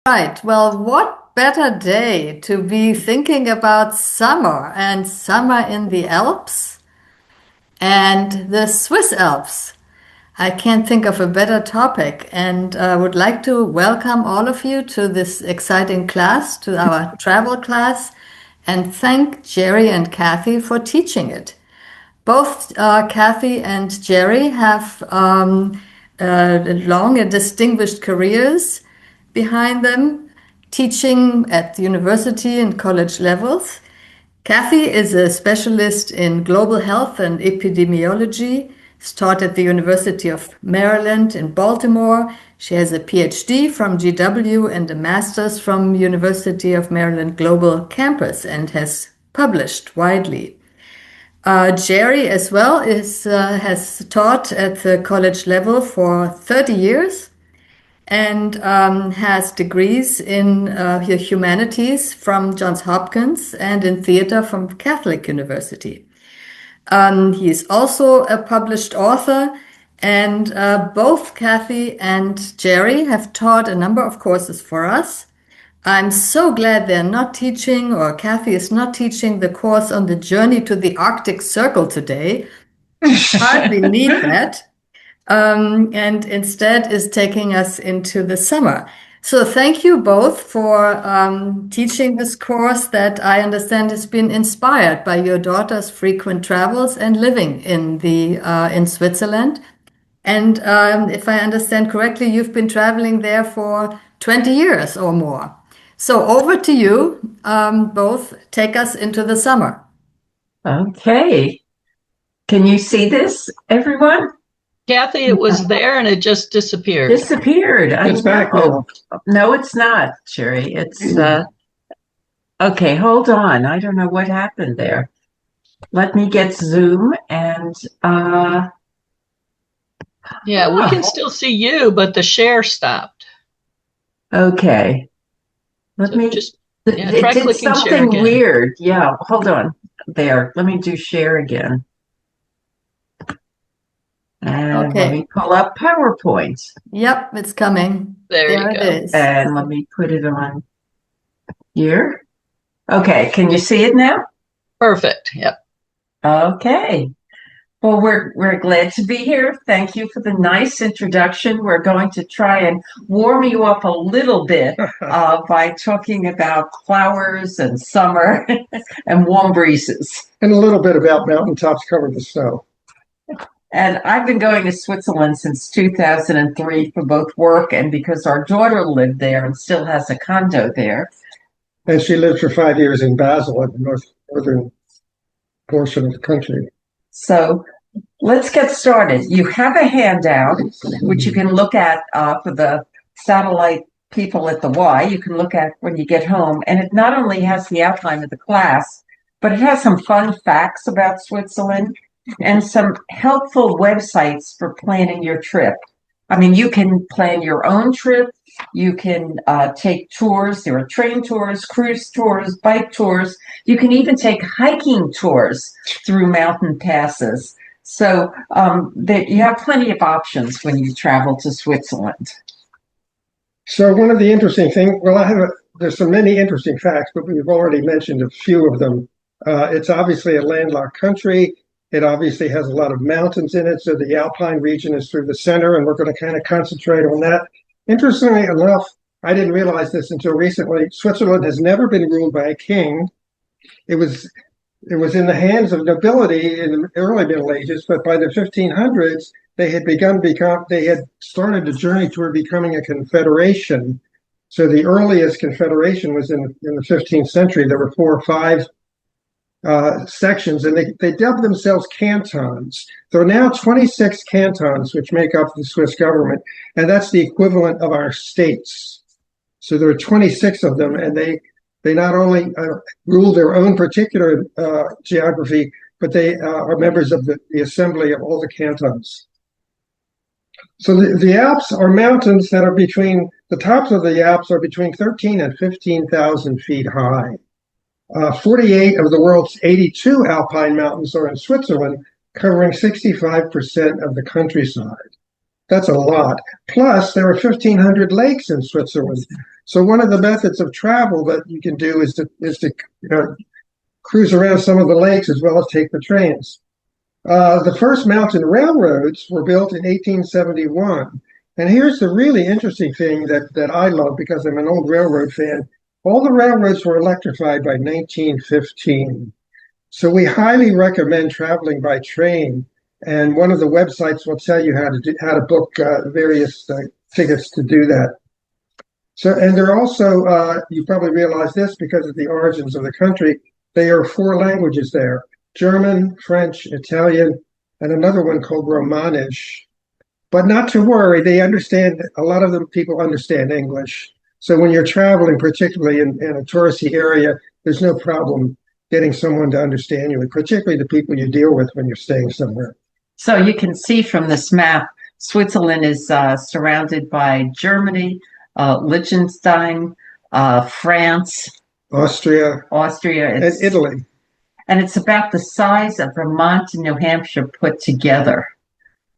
Right. Well, what better day to be thinking about summer and summer in the Alps and the Swiss Alps. I can't think of a better topic and would like to welcome all of you to this exciting class, to our travel class, and thank Jerry and Kathy for teaching it. Both Kathy and Jerry have long and distinguished careers behind them, teaching at the university and college levels. Kathy is a specialist in global health and epidemiology. She's taught at the University of Maryland in Baltimore. She has a PhD from GW and a master's from University of Maryland Global Campus and has published widely. Jerry as well has taught at the college level for 30 years and has degrees in humanities from Johns Hopkins and in theater from Catholic University. He is also a published author, and both Kathy and Jerry have taught a number of courses for us. I'm so glad they're not teaching, or Kathy is not teaching the course on the journey to the Arctic Circle today. Hardly need that. And instead is taking us into the summer. So thank you both for teaching this course that I understand has been inspired by your daughter's frequent travels and living in Switzerland. And if I understand correctly, you've been traveling there for 20 years or more. So over to you, both take us into the summer. Okay. Can you see this, everyone? Kathy, it was there and it just disappeared. Disappeared. It's back now. No, it's not, Sherry. It's okay, hold on. I don't know what happened there. Let me get Zoom and Yeah, we can still see you, but the share stopped. okay. Let So me just it try did clicking share something again. weird. Yeah, hold on. There. Let me do share again. And let Okay. me pull up PowerPoint. Yep, it's coming. There you it go. is. And let me put it on here. Okay, can you see it now? Perfect. Yep. Okay. Well, we're glad to be here. Thank you for the nice introduction. We're going to try and warm you up a little bit by talking about flowers and summer and warm breezes. And a little bit about mountaintops covered with snow. And I've been going to Switzerland since 2003 for both work and because our daughter lived there and still has a condo there. And she lived for 5 years in Basel in the northern portion of the country. So let's get started. You have a handout, which you can look at for the satellite people at the Y. You can look at when you get home. And it not only has the outline of the class, but it has some fun facts about Switzerland and some helpful websites for planning your trip. I mean, you can plan your own trip. You can take tours. There are train tours, cruise tours, bike tours. You can even take hiking tours through mountain passes. So you have plenty of options when you travel to Switzerland. So one of the interesting things, there's so many interesting facts, but we've already mentioned a few of them. It's obviously a landlocked country. It obviously has a lot of mountains in it, so the Alpine region is through the center, and we're going to kind of concentrate on that. Interestingly enough, I didn't realize this until recently. Switzerland has never been ruled by a king. It was in the hands of nobility in the early Middle Ages, but by the 1500s, they had started a journey toward becoming a confederation. So the earliest confederation was in the 15th century. There were 4 or 5 sections, and they dubbed themselves cantons. There are now 26 cantons which make up the Swiss government, and that's the equivalent of our states. So there are 26 of them, and they not only rule their own particular geography, but they are members of the assembly of all the cantons. So the Alps are mountains that are the tops of the Alps are between 13 and 15,000 feet high. 48 of the world's 82 alpine mountains are in Switzerland, covering 65% of the countryside. That's a lot. Plus, there are 1,500 lakes in Switzerland. So one of the methods of travel that you can do is to cruise around some of the lakes as well as take the trains. The first mountain railroads were built in 1871. And here's the really interesting thing that I love because I'm an old railroad fan. All the railroads were electrified by 1915. So we highly recommend traveling by train. And one of the websites will tell you how to book various tickets to do that. So, and they're also, you probably realize this because of the origins of the country, there are 4 languages there: German, French, Italian, and another one called Romanish. But not to worry, they understand, a lot of them people understand English. So when you're traveling, particularly in a touristy area, there's no problem getting someone to understand you, and particularly the people you deal with when you're staying somewhere. So you can see from this map, Switzerland is surrounded by Germany, Liechtenstein, France, Austria, and Italy. And it's about the size of Vermont and New Hampshire put together.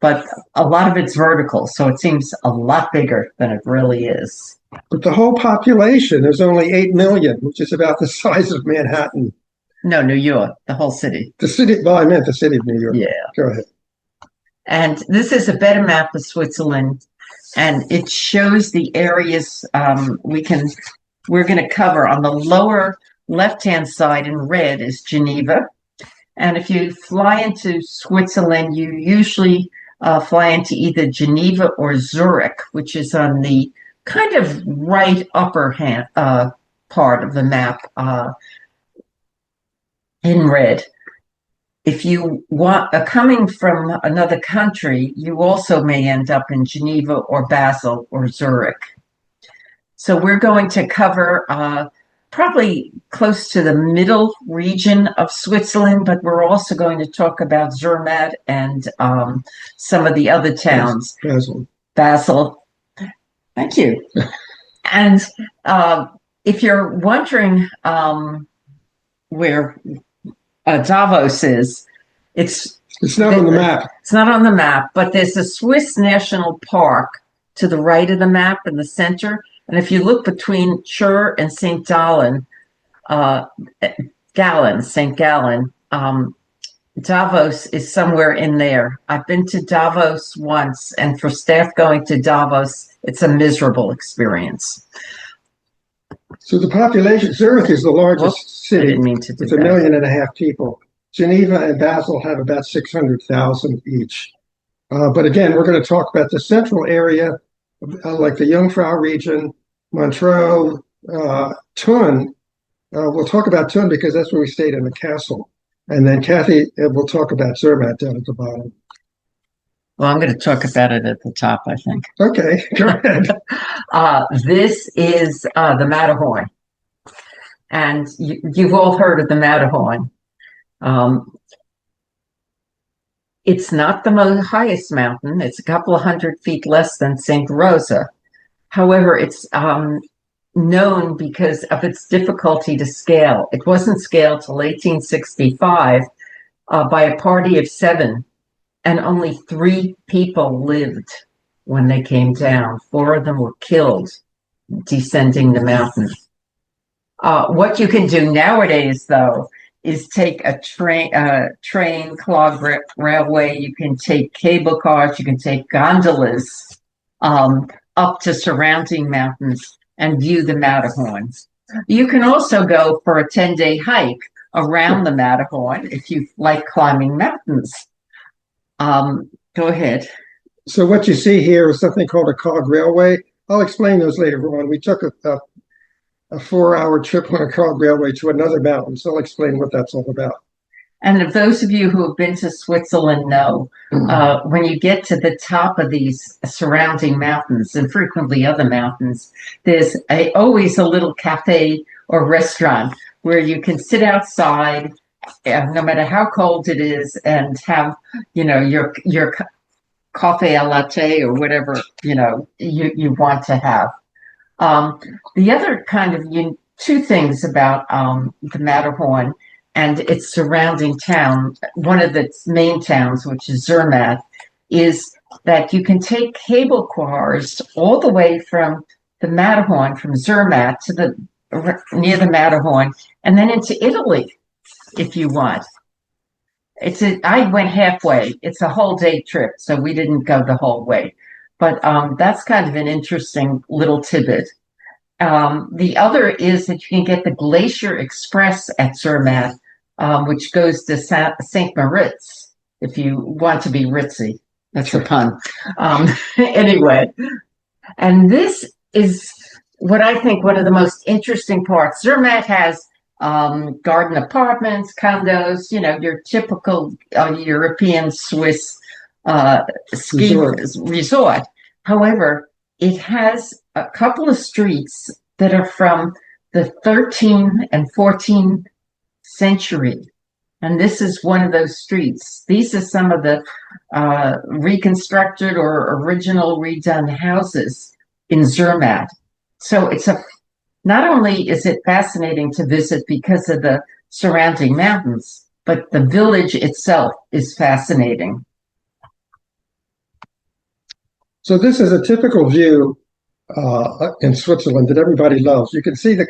But a lot of it's vertical, so it seems a lot bigger than it really is. But the whole population is only 8 million, which is about the size of Manhattan. No, New York, the whole city. The city, well, I meant the city of New York. Yeah. Go ahead. And this is a better map of Switzerland, and it shows the areas we're going to cover. On the lower left-hand side in red is Geneva. And if you fly into Switzerland, you usually fly into either Geneva or Zurich, which is on the kind of right upper hand part of the map in red. If you are coming from another country, you also may end up in Geneva or Basel or Zurich. So we're going to cover probably close to the middle region of Switzerland, but we're also going to talk about Zermatt and some of the other towns. Basel. Thank you. And if you're wondering where Davos is, it's not on the map. It's not on the map, but there's a Swiss National Park to the right of the map in the center. And if you look between Chur and St. Gallen, Davos is somewhere in there. I've been to Davos once, and for staff going to Davos, it's a miserable experience. So the population, Zurich is the largest city. I didn't mean to do with that. 1.5 million people. Geneva and Basel have about 600,000 each. But again, we're going to talk about the central area, like the Jungfrau region, Montreux, Thun. We'll talk about Thun because that's where we stayed in the castle. And then Kathy will talk about Zermatt down at the bottom. Well, I'm going to talk about it at the top, I think. Okay, go ahead. This is the Matterhorn. And you've all heard of the Matterhorn. It's not the highest mountain. It's a couple of 100 feet less than St. Rosa. However, it's known because of its difficulty to scale. It wasn't scaled till 1865 by a party of 7, and only 3 people lived when they came down. 4 of them were killed descending the mountain. What you can do nowadays, though, is take a train, clog railway. You can take cable cars. You can take gondolas up to surrounding mountains and view the Matterhorn. You can also go for a 10-day hike around the Matterhorn if you like climbing mountains. Go ahead. So what you see here is something called a cog railway. I'll explain those later on. We took a 4-hour trip on a cog railway to another mountain, so I'll explain what that's all about. And if those of you who have been to Switzerland know, when you get to the top of these surrounding mountains, and frequently other mountains, there's always a little cafe or restaurant where you can sit outside, no matter how cold it is, and have, your coffee a latte or whatever, you want to have. The other kind of 2 things about the Matterhorn and its surrounding town, one of its main towns, which is Zermatt, is that you can take cable cars all the way from the Matterhorn, from Zermatt to near the Matterhorn, and then into Italy if you want. I went halfway. It's a whole day trip, so we didn't go the whole way. But that's kind of an interesting little tidbit. The other is that you can get the Glacier Express at Zermatt, which goes to St. Moritz, if you want to be ritzy. That's a pun. Anyway, and this is what I think one of the most interesting parts. Zermatt has garden apartments, condos, your typical European Swiss ski resort. However, it has a couple of streets that are from the 13th and 14th century. And this is one of those streets. These are some of the reconstructed or original redone houses in Zermatt. So not only is it fascinating to visit because of the surrounding mountains, but the village itself is fascinating. So this is a typical view in Switzerland that everybody loves. You can see the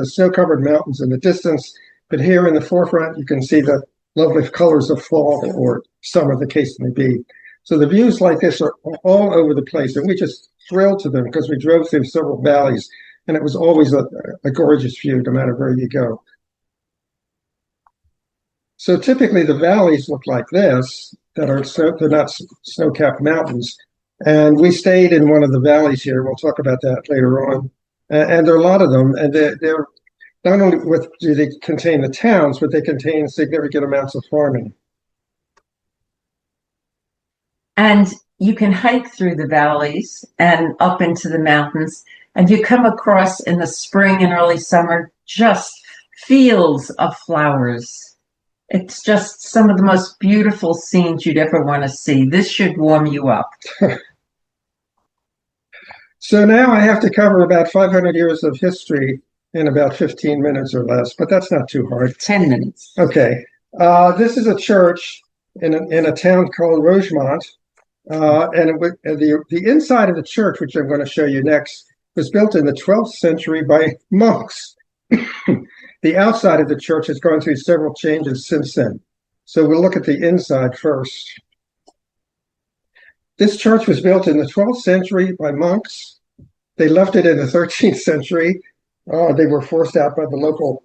snow-covered mountains in the distance, but here in the forefront, you can see the lovely colors of fall or summer, the case may be. So the views like this are all over the place, and we just thrilled to them because we drove through several valleys, and it was always a gorgeous view, no matter where you go. So typically the valleys look like this, they're not snow-capped mountains. And we stayed in one of the valleys here. We'll talk about that later on. And there are a lot of them, and they're not only do they contain the towns, but they contain significant amounts of farming. And you can hike through the valleys and up into the mountains, and you come across in the spring and early summer just fields of flowers. It's just some of the most beautiful scenes you'd ever want to see. This should warm you up. So now I have to cover about 500 years of history in about 15 minutes or less, but that's not too hard. 10 minutes. Okay. This is a church in a town called Rougemont. The inside of the church, which I'm going to show you next, was built in the 12th century by monks. The outside of the church has gone through several changes since then. So we'll look at the inside first. This church was built in the 12th century by monks. They left it in the 13th century. They were forced out by the local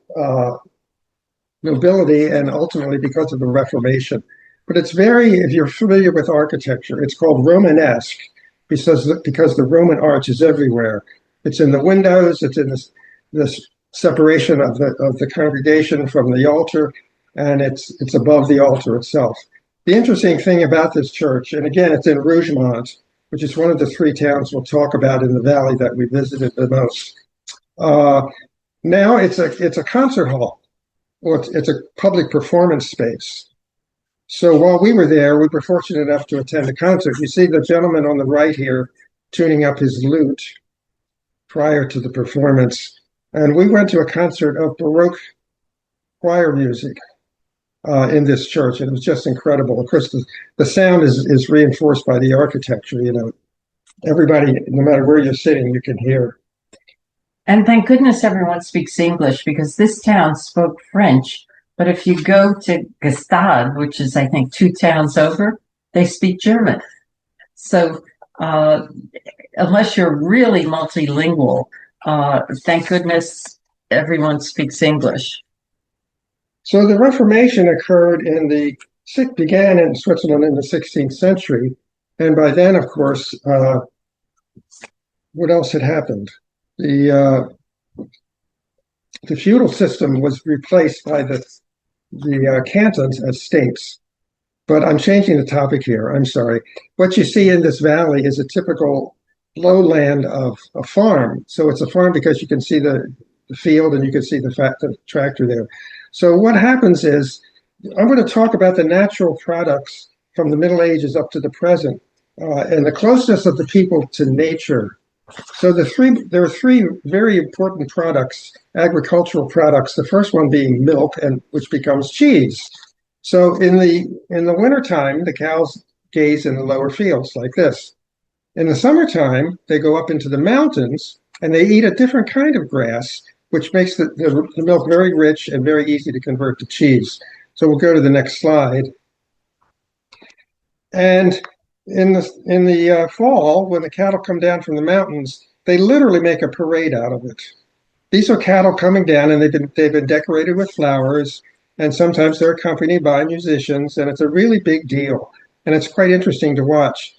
nobility and ultimately because of the Reformation. But it's if you're familiar with architecture, it's called Romanesque because the Roman arch is everywhere. It's in the windows, it's in this separation of the congregation from the altar, and it's above the altar itself. The interesting thing about this church, and again, it's in Rougemont, which is one of the three towns we'll talk about in the valley that we visited the most. Now it's a concert hall, or it's a public performance space. So while we were there, we were fortunate enough to attend a concert. You see the gentleman on the right here tuning up his lute prior to the performance. And we went to a concert of Baroque choir music in this church, and it was just incredible. Of course, the sound is reinforced by the architecture. Everybody, no matter where you're sitting, you can hear. And thank goodness everyone speaks English, because this town spoke French. But if you go to Gstaad, which is, I think, 2 towns over, they speak German. So unless you're really multilingual, thank goodness everyone speaks English. So the Reformation began in Switzerland in the 16th century. And by then, of course, what else had happened? The feudal system was replaced by the cantons as states. But I'm changing the topic here. I'm sorry. What you see in this valley is a typical lowland of a farm. So it's a farm because you can see the field and you can see the tractor there. So what happens is, I'm going to talk about the natural products from the Middle Ages up to the present, and the closeness of the people to nature. So there are 3 very important products, agricultural products. The first one being milk, and which becomes cheese. So in the wintertime, the cows graze in the lower fields like this. In the summertime, they go up into the mountains and they eat a different kind of grass, which makes the milk very rich and very easy to convert to cheese. So we'll go to the next slide. And in the fall, when the cattle come down from the mountains, they literally make a parade out of it. These are cattle coming down, and they've been decorated with flowers, and sometimes they're accompanied by musicians, and it's a really big deal, and it's quite interesting to watch.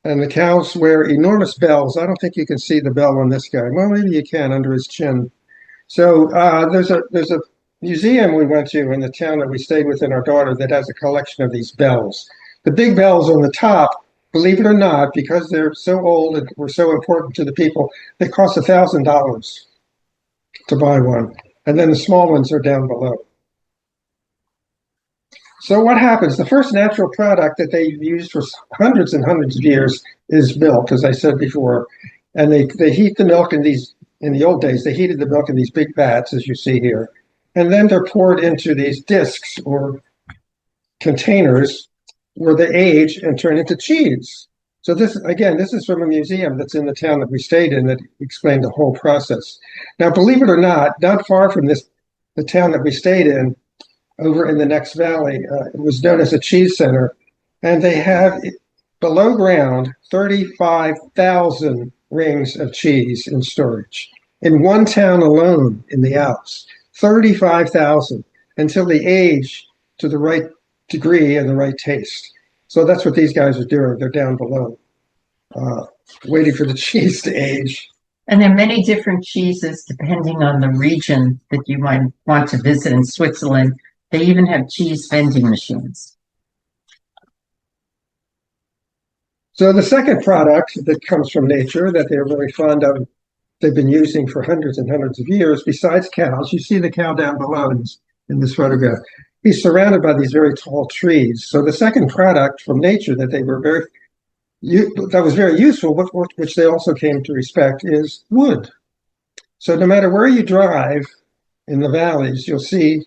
And the cows wear enormous bells. I don't think you can see the bell on this guy. Well, maybe you can under his chin. So there's a museum we went to in the town that we stayed with, our daughter, that has a collection of these bells. The big bells on the top, believe it or not, because they're so old and were so important to the people, they cost $1,000 to buy one. And then the small ones are down below. So what happens? The first natural product that they've used for hundreds and hundreds of years is milk, as I said before. And they heat the milk in the old days, they heated the milk in these big vats, as you see here. And then they're poured into these discs or containers where they age and turn into cheese. So this is from a museum that's in the town that we stayed in that explained the whole process. Now, believe it or not far from the town that we stayed in, over in the next valley, it was known as a cheese center, and they have below ground 35,000 rings of cheese in storage in one town alone in the Alps. 35,000 until they age to the right degree and the right taste. So that's what these guys are doing. They're down below, waiting for the cheese to age. And there are many different cheeses depending on the region that you might want to visit in Switzerland. They even have cheese vending machines. So the second product that comes from nature that they're very fond of, they've been using for hundreds and hundreds of years, besides cows, you see the cow down below in this photograph. He's surrounded by these very tall trees. So the second product from nature that was very useful, but which they also came to respect, is wood. So no matter where you drive in the valleys, you'll see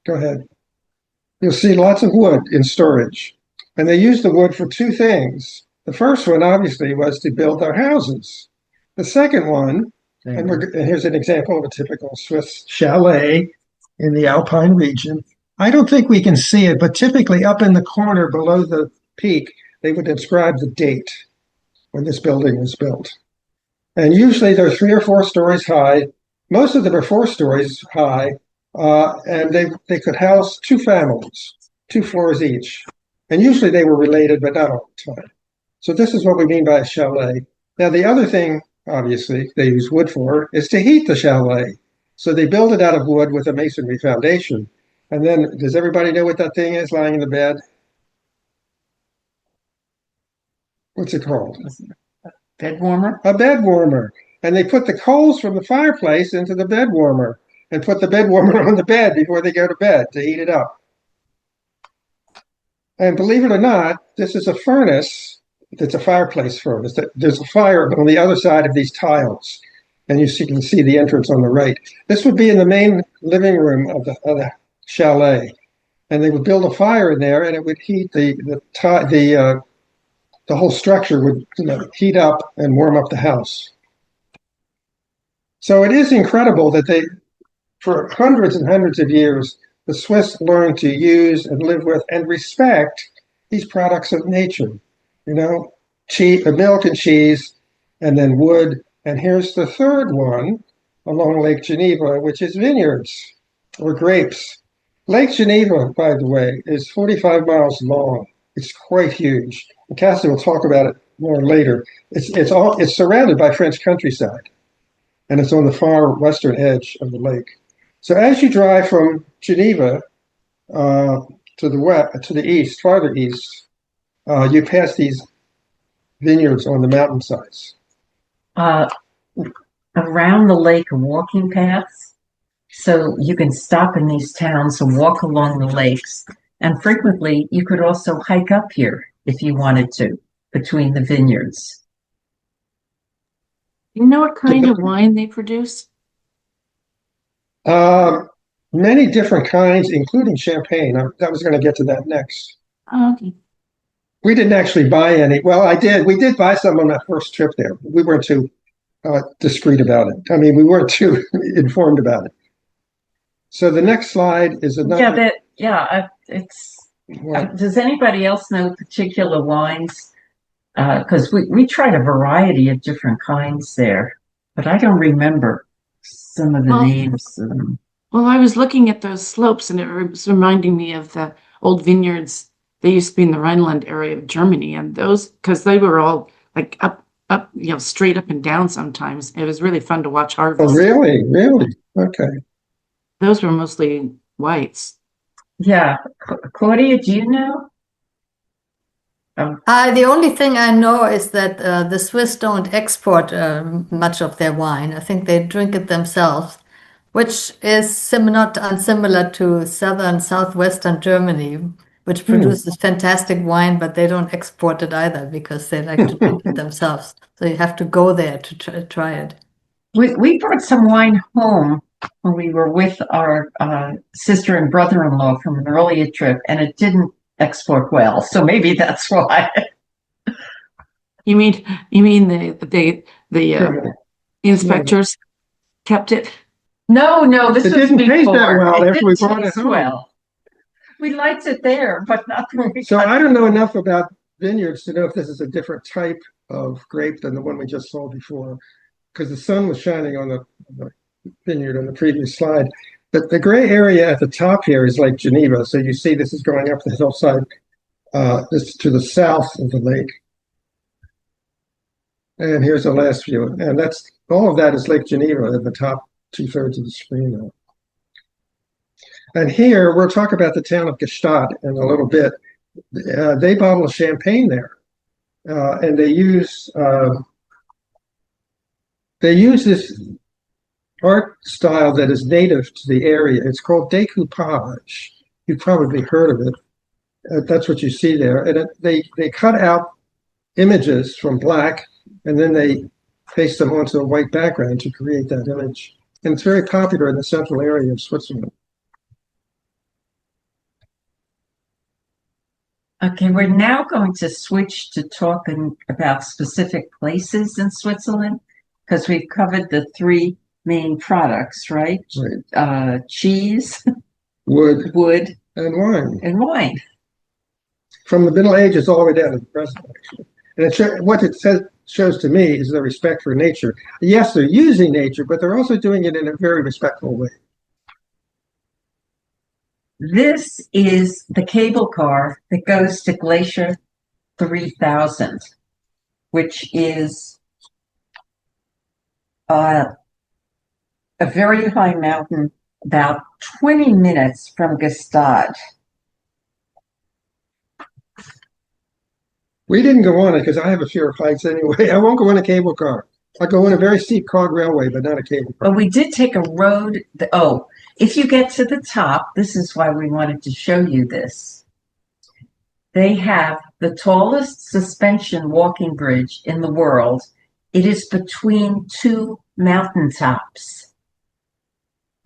lots of wood in storage. And they used the wood for two things. The first one, obviously, was to build their houses. The second one, and here's an example of a typical Swiss chalet in the Alpine region. I don't think we can see it, but typically up in the corner below the peak, they would inscribe the date when this building was built. And usually they're 3 or 4 stories high. Most of them are 4 stories high, and they could house 2 families, 2 floors each. And usually they were related, but not all the time. So this is what we mean by a chalet. Now, the other thing, obviously, they use wood for is to heat the chalet. So they build it out of wood with a masonry foundation. And then, does everybody know what that thing is lying in the bed? What's it called? Bed warmer? A bed warmer. And they put the coals from the fireplace into the bed warmer and put the bed warmer on the bed before they go to bed to heat it up. And believe it or not, this is a furnace. It's a fireplace furnace. There's a fire on the other side of these tiles. And you can see the entrance on the right. This would be in the main living room of the chalet. And they would build a fire in there, and it would heat the whole structure would heat up and warm up the house. So it is incredible that for hundreds and hundreds of years, the Swiss learned to use and live with and respect these products of nature. Milk and cheese, and then wood. And here's the third one along Lake Geneva, which is vineyards or grapes. Lake Geneva, by the way, is 45 miles long. It's quite huge. And Cassie will talk about it more later. It's surrounded by French countryside, and it's on the far western edge of the lake. So as you drive from Geneva to the east, farther east, you pass these vineyards on the mountainsides. Around the lake are walking paths, so you can stop in these towns and walk along the lakes. And frequently, you could also hike up here if you wanted to, between the vineyards. You know what kind of wine they produce? Many different kinds, including champagne. I was going to get to that next. Okay. We didn't actually buy any. Well, I did. We did buy some on that first trip there. We weren't too discreet about it. I mean, we weren't too informed about it. So the next slide is another. It's. Does anybody else know particular wines? Because we tried a variety of different kinds there, but I don't remember some of the names. Well, I was looking at those slopes, and it was reminding me of the old vineyards. They used to be in the Rhineland area of Germany, and those, because they were all like up, straight up and down sometimes. It was really fun to watch harvest. Oh, really? Really? Okay. Those were mostly whites. Yeah. Claudia, do you know? The only thing I know is that the Swiss don't export much of their wine. I think they drink it themselves, which is not unsimilar to southwestern Germany, which produces fantastic wine, but they don't export it either because they like to drink it themselves. So you have to go there to try it. We brought some wine home when we were with our sister and brother-in-law from an earlier trip, and it didn't export well. So maybe that's why. You mean the inspectors kept it? No, this It was didn't taste before. that well It after we didn't brought it taste home. well. We liked it there, but not when we So got I don't know enough about vineyards to know if this is a different type of grape than the one we just saw before, because the sun was shining on the vineyard on the previous slide. But the gray area at the top here is Lake Geneva. So you see this is going up the hillside, this to the south of the lake. And here's the last view. And that's all of that is Lake Geneva in the top 2/3 of the screen now. And here we'll talk about the town of Gstaad in a little bit. They bottle champagne there, and they use this art style that is native to the area. It's called decoupage. You've probably heard of it. That's what you see there. And they cut out images from black, and then they paste them onto a white background to create that image. And it's very popular in the central area of Switzerland. Okay, we're now going to switch to talking about specific places in Switzerland because we've covered the three main products, right? Right. Cheese, Wood, and wine. From the Middle Ages all the way down to the present, actually. And what it shows to me is the respect for nature. Yes, they're using nature, but they're also doing it in a very respectful way. This is the cable car that goes to Glacier 3000, which is a very high mountain, about 20 minutes from Gstaad. We didn't go on it because I have a fear of heights anyway. I won't go on a cable car. I'll go on a very steep cog railway, but not a cable car. But we did take a road. If you get to the top, this is why we wanted to show you this. They have the tallest suspension walking bridge in the world. It is between two mountaintops.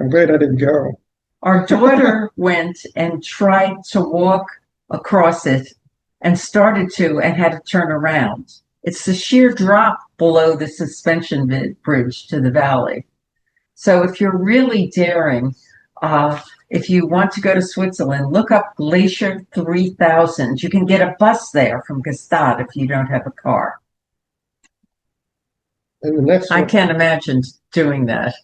I'm glad I didn't go. Our daughter went and tried to walk across it and started to and had to turn around. It's the sheer drop below the suspension bridge to the valley. So if you're really daring, if you want to go to Switzerland, look up Glacier 3000. You can get a bus there from Gstaad if you don't have a car. And the next one, I can't imagine doing that.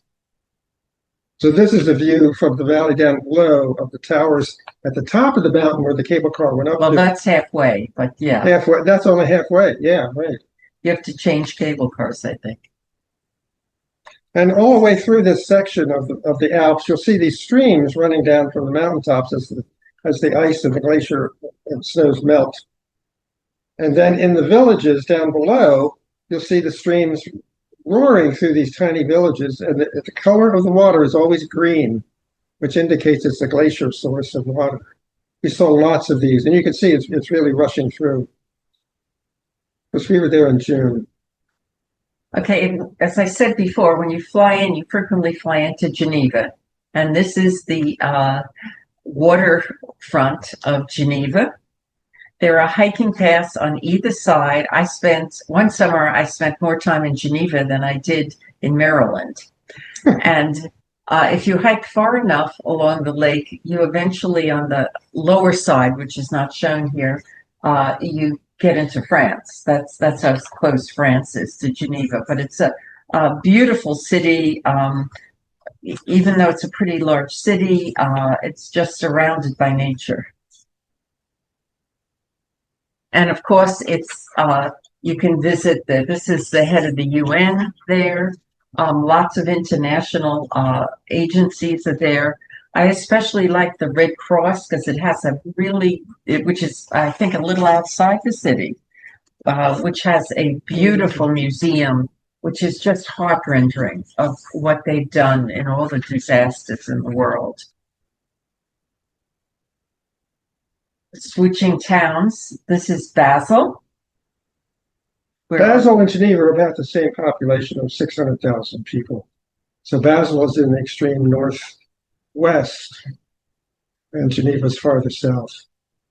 So this is the view from the valley down below of the towers at the top of the mountain where the cable car went up. Well, that's halfway, but yeah. Halfway. That's only halfway. Yeah, right. You have to change cable cars, I think. And all the way through this section of the Alps, you'll see these streams running down from the mountaintops as the ice and the glacier and snows melt. And then in the villages down below, you'll see the streams roaring through these tiny villages, and the color of the water is always green, which indicates it's a glacier source of water. We saw lots of these, and you can see it's really rushing through. Because we were there in June. Okay, as I said before, when you fly in, you frequently fly into Geneva. And this is the waterfront of Geneva. There are hiking paths on either side. One summer, I spent more time in Geneva than I did in Maryland. And if you hike far enough along the lake, you eventually, on the lower side, which is not shown here, you get into France. That's how close France is to Geneva. But it's a beautiful city. Even though it's a pretty large city, it's just surrounded by nature. And of course, it's you can visit this is the head of the UN there. Lots of international agencies are there. I especially like the Red Cross because it has which is, I think, a little outside the city, which has a beautiful museum, which is just heart-rending of what they've done in all the disasters in the world. Switching towns, this is Basel. Basel and Geneva are about the same population of 600,000 people. So Basel is in the extreme northwest, and Geneva is farther south.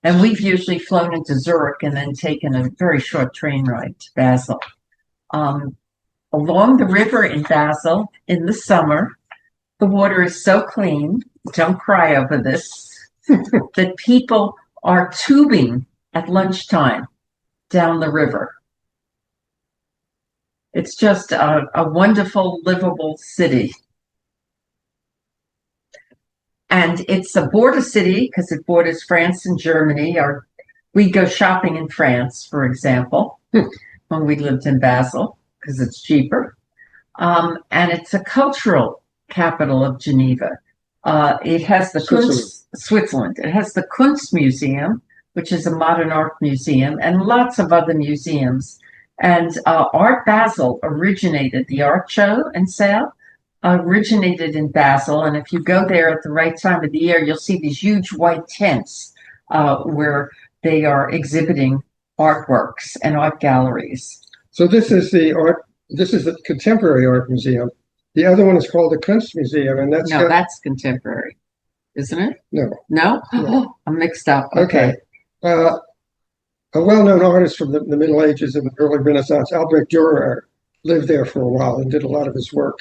And we've usually flown into Zurich and then taken a very short train ride to Basel. Along the river in Basel, in the summer, the water is so clean, don't cry over this, that people are tubing at lunchtime down the river. It's just a wonderful, livable city. And it's a border city because it borders France and Germany. We go shopping in France, for example, when we lived in Basel, because it's cheaper. And it's a cultural capital of Geneva. It has the Switzerland. It has the Kunstmuseum, which is a modern art museum, and lots of other museums. And Art Basel the art show and sale originated in Basel. And if you go there at the right time of the year, you'll see these huge white tents where they are exhibiting artworks and art galleries. So this is the Contemporary Art Museum. The other one is called the Kunstmuseum, and that's contemporary, isn't it? No. No? I'm mixed up. Okay. A well-known artist from the Middle Ages and the early Renaissance, Albrecht Dürer, lived there for a while and did a lot of his work.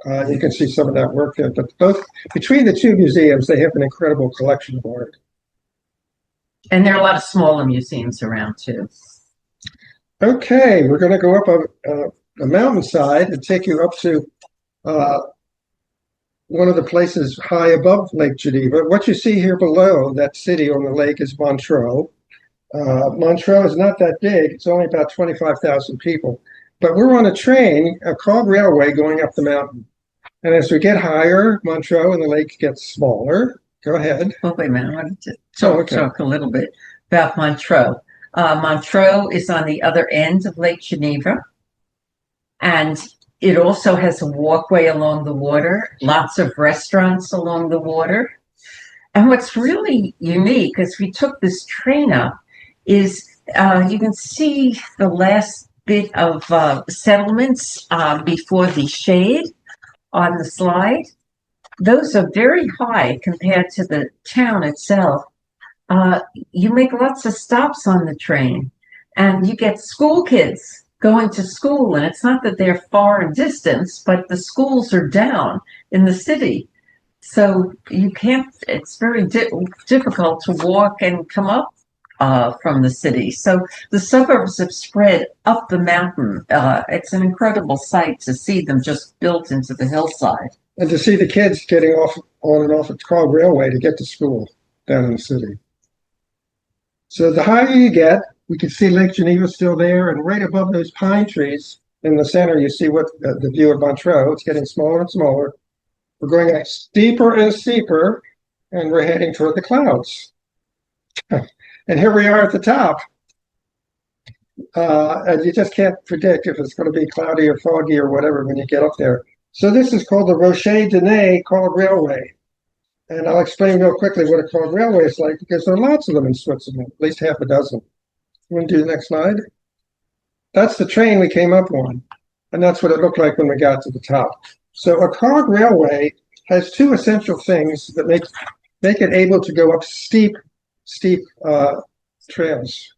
You can see some of that work there. But between the two museums, they have an incredible collection of art. And there are a lot of smaller museums around, too. Okay, we're going to go up a mountainside and take you up to one of the places high above Lake Geneva. What you see here below that city on the lake is Montreux. Montreux is not that big. It's only about 25,000 people. But we're on a cog railway going up the mountain. And as we get higher, Montreux and the lake gets smaller. Go ahead. Oh, wait a minute. I wanted to talk a little bit about Montreux. Montreux is on the other end of Lake Geneva. And it also has a walkway along the water, lots of restaurants along the water. And what's really unique as we took this train up is you can see the last bit of settlements before the shade on the slide. Those are very high compared to the town itself. You make lots of stops on the train and you get school kids going to school. And it's not that they're far in distance, but the schools are down in the city. So it's very difficult to walk and come up from the city. So the suburbs have spread up the mountain. It's an incredible sight to see them just built into the hillside. And to see the kids getting on and off the cog railway to get to school down in the city. So the higher you get, we can see Lake Geneva still there, and right above those pine trees in the center, you see what the view of Montreux. It's getting smaller and smaller. We're going out steeper and steeper, and we're heading toward the clouds. And here we are at the top. And you just can't predict if it's going to be cloudy or foggy or whatever when you get up there. So this is called the Rocher de Nez cog railway. And I'll explain real quickly what a cog railway is like, because there are lots of them in Switzerland, at least half a dozen. You want to do the next slide? That's the train we came up on. And that's what it looked like when we got to the top. So a cog railway has two essential things that make it able to go up steep trails.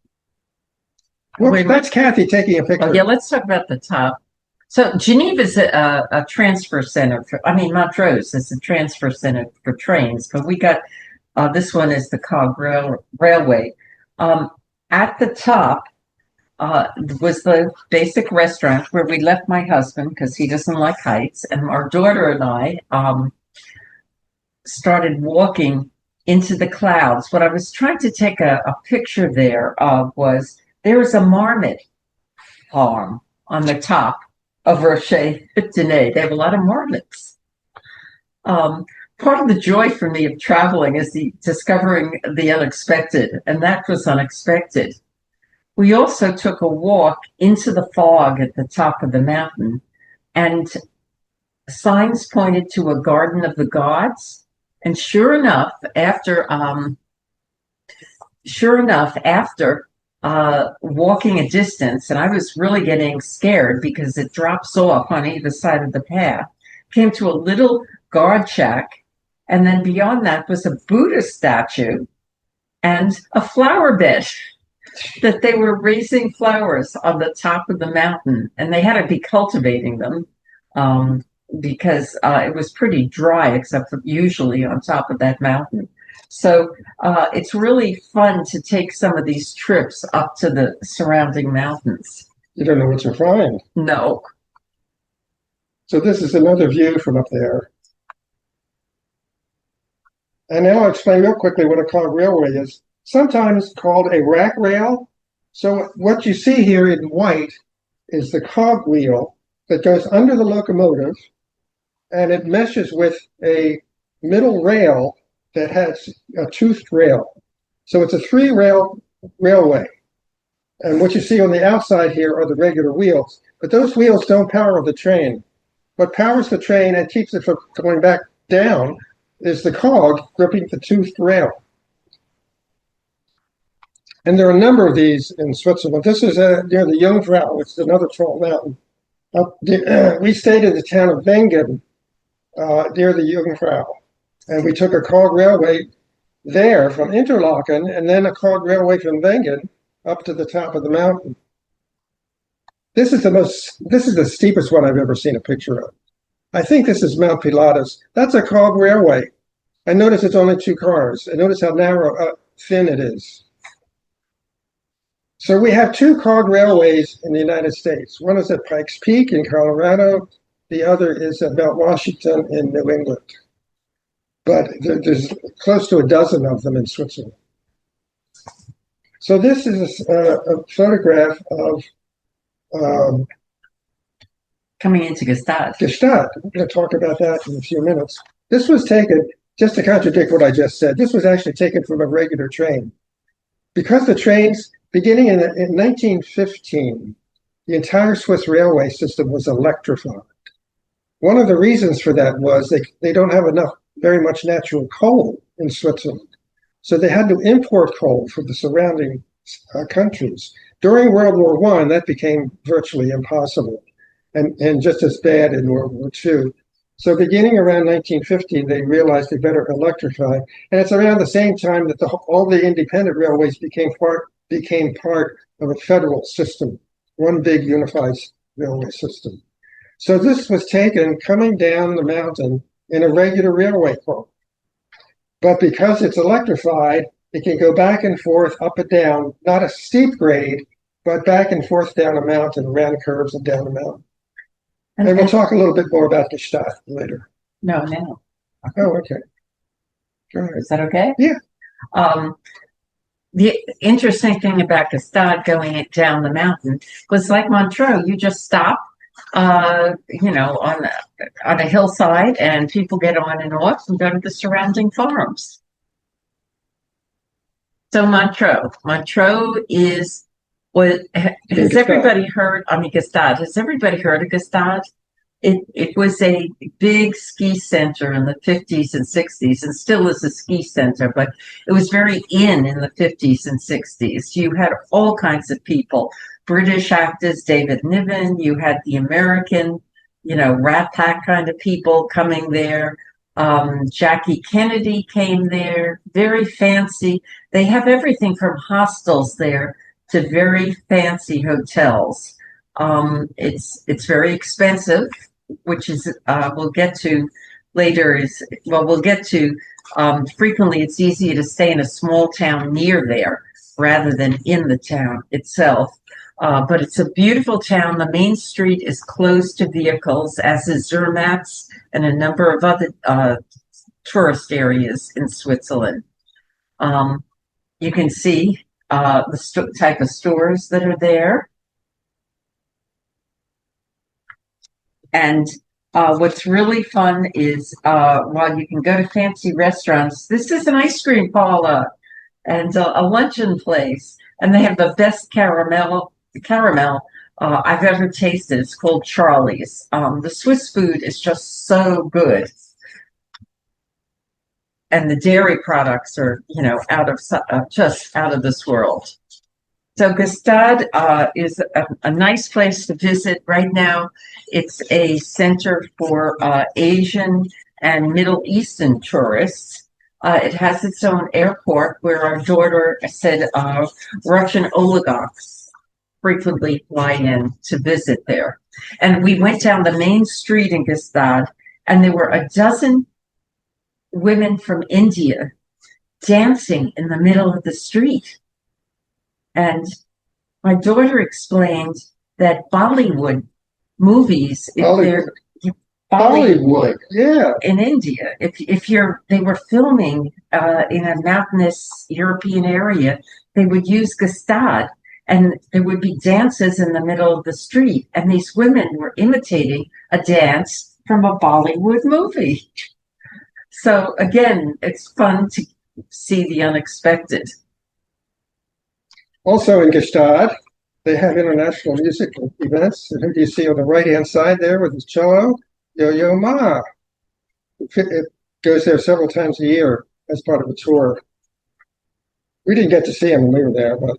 Whoops, that's Kathy taking a picture. Oh, yeah, let's talk about the top. So Geneva's a transfer center Montrose is a transfer center for trains, but we got this one is the Railway. At the top was the basic restaurant where we left my husband because he doesn't like heights, and our daughter and I started walking into the clouds. What I was trying to take a picture there of was there was a marmot farm on the top of Rocher Denay. They have a lot of marmots. Part of the joy for me of traveling is discovering the unexpected, and that was unexpected. We also took a walk into the fog at the top of the mountain, and signs pointed to a garden of the gods. And sure enough, after walking a distance, and I was really getting scared because it drops off on either side of the path, came to a little guard shack, and then beyond that was a Buddha statue and a flower bed that they were raising flowers on the top of the mountain, and they had to be cultivating them because it was pretty dry, except for usually on top of that mountain. So it's really fun to take some of these trips up to the surrounding mountains. You don't know what you'll find. No. So this is another view from up there. And now I'll explain real quickly what a cog railway is. Sometimes called a rack rail. So what you see here in white is the cog wheel that goes under the locomotive, and it meshes with a middle rail that has a toothed rail. So it's a three-rail railway. And what you see on the outside here are the regular wheels. But those wheels don't power the train. What powers the train and keeps it from going back down is the cog gripping the toothed rail. And there are a number of these in Switzerland. This is near the Jungfrau, which is another tall mountain. We stayed in the town of Wengen near the Jungfrau. And we took a cog railway there from Interlaken, and then a cog railway from Wengen up to the top of the mountain. This is the steepest one I've ever seen a picture of. I think this is Mount Pilatus. That's a cog railway. And notice it's only two cars. And notice how narrow, thin it is. So we have two cog railways in the United States. One is at Pikes Peak in Colorado. The other is at Mount Washington in New England. But there's close to a dozen of them in Switzerland. So this is a photograph of coming into Gstaad. Gstaad. We're going to talk about that in a few minutes. This was taken, just to contradict what I just said, this was actually taken from a regular train. Because the trains, beginning in 1915, the entire Swiss railway system was electrified. One of the reasons for that was they don't have very much natural coal in Switzerland. So they had to import coal from the surrounding countries. During World War I, that became virtually impossible, and just as bad in World War II. So beginning around 1915, they realized they better electrify. And it's around the same time that all the independent railways became part of a federal system, one big unified railway system. So this was taken coming down the mountain in a regular railway car. But because it's electrified, it can go back and forth, up and down, not a steep grade, but back and forth down a mountain, around curves and down a mountain. And we'll talk a little bit more about Gstaad later. No, now. Oh, okay. Go ahead. Is that okay? Yeah. The interesting thing about Gstaad going down the mountain was like Montreux, you just stop, on a hillside, and people get on and off and go to the surrounding farms. So Montreux is what has everybody heard? Gstaad. Has everybody heard of Gstaad? It was a big ski center in the 50s and 60s, and still is a ski center, but it was very in the 50s and 60s. You had all kinds of people, British actors, David Niven, you had the American, Rat Pack kind of people coming there. Jackie Kennedy came there, very fancy. They have everything from hostels there to very fancy hotels. It's very expensive, which is we'll get to later. We'll get to frequently. It's easier to stay in a small town near there rather than in the town itself. But it's a beautiful town. The main street is closed to vehicles, as is Zermatt's and a number of other tourist areas in Switzerland. You can see the type of stores that are there. And what's really fun is while you can go to fancy restaurants, this is an ice cream parlor and a luncheon place. And they have the best caramel I've ever tasted. It's called Charlie's. The Swiss food is just so good. And the dairy products are, just out of this world. So Gstaad is a nice place to visit right now. It's a center for Asian and Middle Eastern tourists. It has its own airport where our daughter said Russian oligarchs frequently fly in to visit there. And we went down the main street in Gstaad, and there were a dozen women from India dancing in the middle of the street. And my daughter explained that Bollywood movies, Bollywood, yeah, in India, they were filming in a mountainous European area, they would use Gstaad, and there would be dances in the middle of the street, and these women were imitating a dance from a Bollywood movie. So again, it's fun to see the unexpected. Also in Gstaad, they have international musical events. And who do you see on the right-hand side there with his cello? Yo-Yo Ma. It goes there several times a year as part of a tour. We didn't get to see him when we were there, but.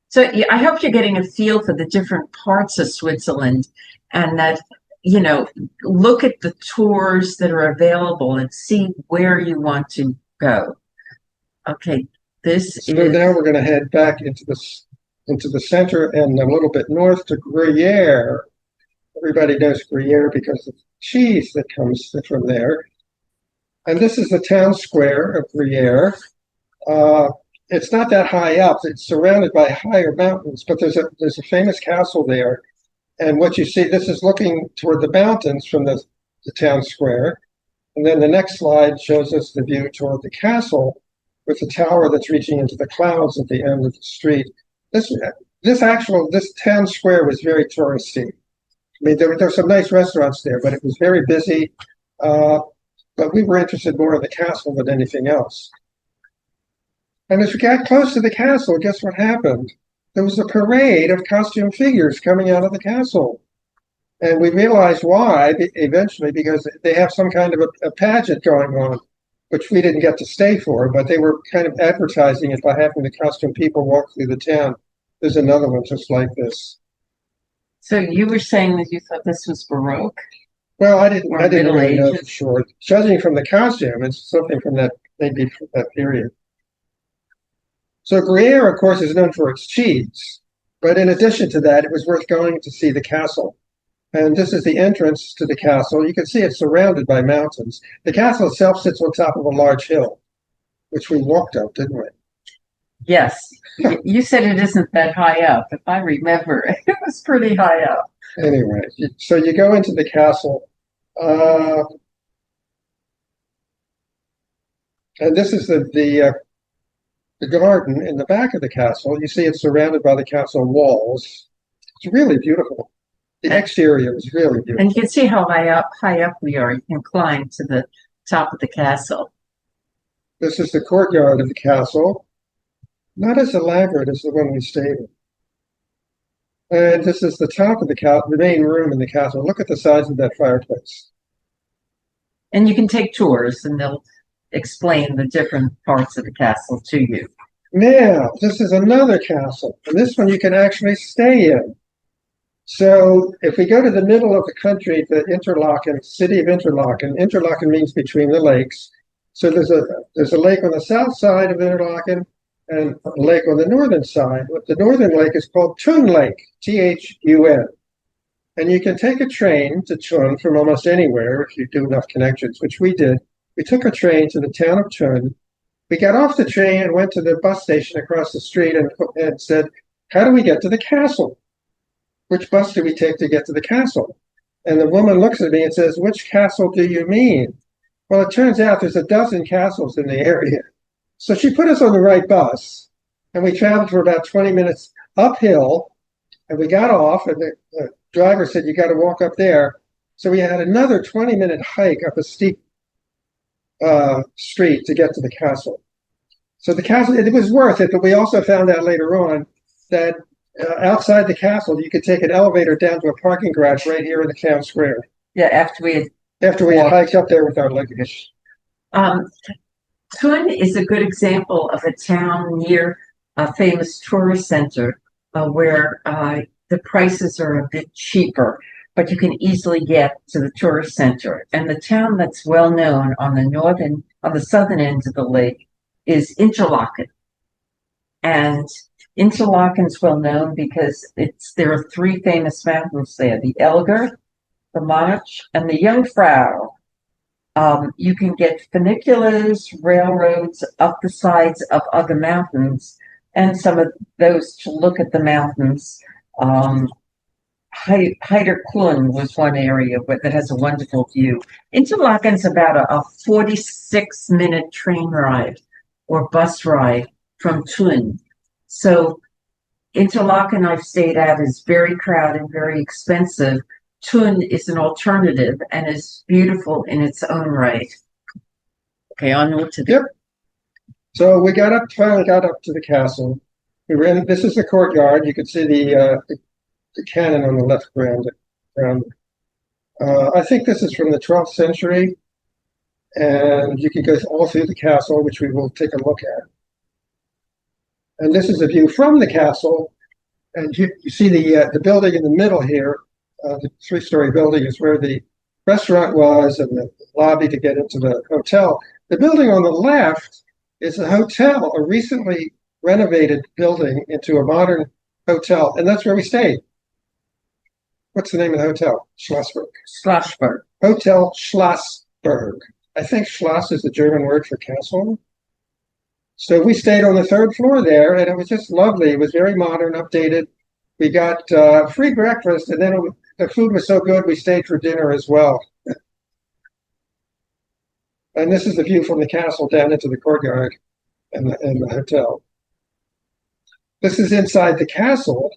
So yeah, I hope you're getting a feel for the different parts of Switzerland, and that, look at the tours that are available and see where you want to go. Okay, so now we're going to head back into the center and a little bit north to Gruyere. Everybody knows Gruyere because of the cheese that comes from there. And this is the town square of Gruyere. It's not that high up. It's surrounded by higher mountains, but there's a famous castle there. And what you see, this is looking toward the mountains from the town square. And then the next slide shows us the view toward the castle with the tower that's reaching into the clouds at the end of the street. This town square was very touristy. I mean, there were some nice restaurants there, but it was very busy. But we were interested more in the castle than anything else. And as we got close to the castle, guess what happened? There was a parade of costume figures coming out of the castle. And we realized why eventually, because they have some kind of a pageant going on, which we didn't get to stay for, but they were kind of advertising it by having the costume people walk through the town. There's another one just like this. So you were saying that you thought this was Baroque? Well, I didn't really know for sure. Judging from the costume, it's something from maybe from that period. So Gruyere, of course, is known for its cheese. But in addition to that, it was worth going to see the castle. And this is the entrance to the castle. You can see it's surrounded by mountains. The castle itself sits on top of a large hill, which we walked up, didn't we? Yes. You said it isn't that high up. If I remember, it was pretty high up. Anyway, so you go into the castle. And this is the garden in the back of the castle. You see it's surrounded by the castle walls. It's really beautiful. The exterior is really beautiful. And you can see how high up we are. You can climb to the top of the castle. This is the courtyard of the castle. Not as elaborate as the one we stayed in. And this is the top of the main room in the castle. Look at the size of that fireplace. And you can take tours, and they'll explain the different parts of the castle to you. Now, this is another castle, and this one you can actually stay in. So if we go to the middle of the country, the Interlaken, city of Interlaken, Interlaken means between the lakes. So there's a lake on the south side of Interlaken, and a lake on the northern side. The northern lake is called Thun Lake, Thun. And you can take a train to Thun from almost anywhere if you do enough connections, which we did. We took a train to the town of Thun. We got off the train and went to the bus station across the street and said, how do we get to the castle? Which bus do we take to get to the castle? And the woman looks at me and says, which castle do you mean? Well, it turns out there's a dozen castles in the area. So she put us on the right bus, and we traveled for about 20 minutes uphill, and we got off, and the driver said, you got to walk up there. So we had another 20-minute hike up a steep street to get to the castle. So the castle, it was worth it, but we also found out later on that outside the castle, you could take an elevator down to a parking garage right here in the town square. Yeah, after we had hiked up there with our luggage. Thun is a good example of a town near a famous tourist center where the prices are a bit cheaper, but you can easily get to the tourist center. And the town that's well known on the southern end of the lake is Interlaken. And Interlaken's well known because there are three famous mountains there: the Elger, the Monarch, and the Jungfrau. You can get funiculars, railroads up the sides of other mountains, and some of those to look at the mountains. Heiderklun was one area that has a wonderful view. Interlaken's about a 46-minute train ride or bus ride from Thun. So Interlaken I've stayed at is very crowded, very expensive. Thun is an alternative and is beautiful in its own right. Okay, onward to the... Yep. So we finally got up to the castle. This is the courtyard. You could see the cannon on the left ground. I think this is from the 12th century. And you can go all through the castle, which we will take a look at. And this is a view from the castle. And you see the building in the middle here. The three-story building is where the restaurant was and the lobby to get into the hotel. The building on the left is a hotel, a recently renovated building into a modern hotel, and that's where we stayed. What's the name of the hotel? Schlossberg. Hotel Schlossberg. I think Schloss is the German word for castle. So we stayed on the third floor there, and it was just lovely. It was very modern, updated. We got free breakfast, and then the food was so good we stayed for dinner as well. And this is the view from the castle down into the courtyard and the hotel. This is inside the castle.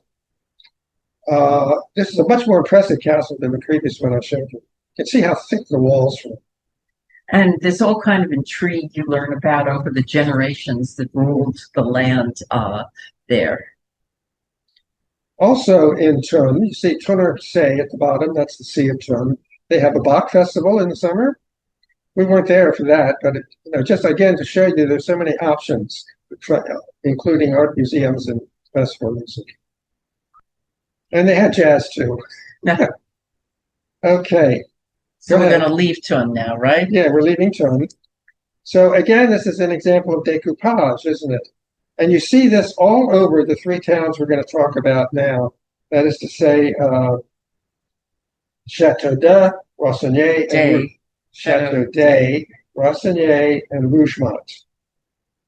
This is a much more impressive castle than the previous one I showed you. You can see how thick the walls were. And there's all kind of intrigue you learn about over the generations that ruled the land there. Also in Thun, you see Thuner See at the bottom. That's the Sea of Thun. They have a Bach festival in the summer. We weren't there for that, but just again to show you there's so many options, including art museums and festival music. And they had jazz too. Okay. So we're going to leave Thun now, right? Yeah, we're leaving Thun. So again, this is an example of decoupage, isn't it? And you see this all over the three towns we're going to talk about now. That is to say, Chateau de Rossinier, and Chateau de Rossinier, and Rougemont.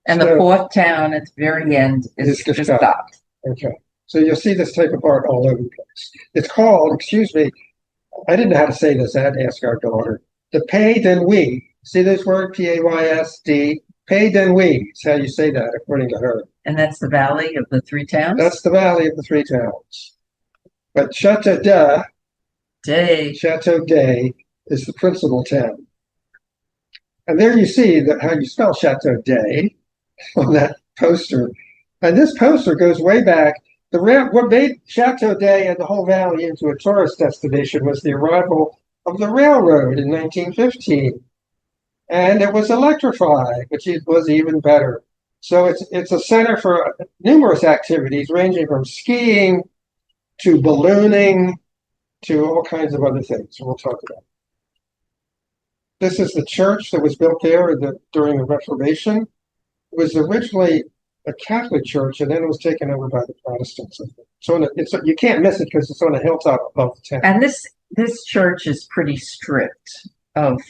And the fourth town at the very end is Gstaad. Okay. So you'll see this type of art all over the place. It's called, excuse me, I didn't know how to say this. I had to ask our daughter. The Pays d'Ennui. See this word? P-A-Y-S-D. Pays d'Ennui is how you say that, according to her. And that's the valley of the three towns? That's the valley of the three towns. But Chateau de is the principal town. And there you see how you spell Chateau de on that poster. And this poster goes way back. What made Chateau de and the whole valley into a tourist destination was the arrival of the railroad in 1915. And it was electrified, which was even better. So it's a center for numerous activities, ranging from skiing to ballooning to all kinds of other things we'll talk about. This is the church that was built there during the Reformation. It was originally a Catholic church, and then it was taken over by the Protestants. So you can't miss it because it's on a hilltop above the town. And this church is pretty stripped of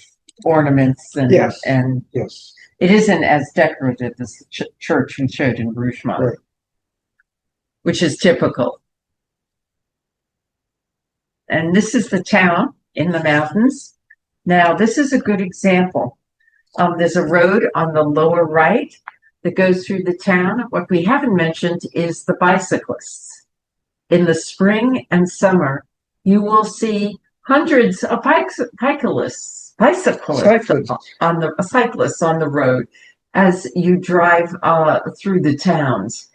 ornaments Yes. and Yes. it isn't as decorative as the church we showed in Rougemont, Right. which is typical. And this is the town in the mountains. Now, this is a good example. There's a road on the lower right that goes through the town. What we haven't mentioned is the bicyclists. In the spring and summer, you will see hundreds of bicyclists on the road as you drive through the towns.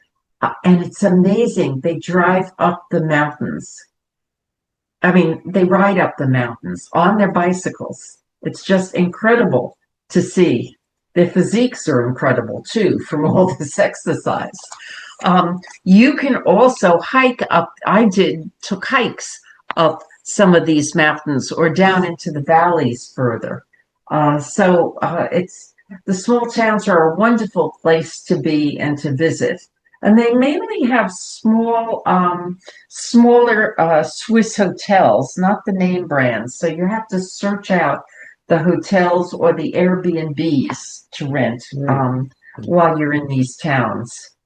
And it's amazing. They drive up the mountains. I mean, they ride up the mountains on their bicycles. It's just incredible to see. Their physiques are incredible too from all this exercise. You can also hike up. Took hikes up some of these mountains or down into the valleys further. It's the small towns are a wonderful place to be and to visit. And they mainly have smaller Swiss hotels, not the name brands. So you have to search out the hotels or the Airbnbs to rent while you're in these towns.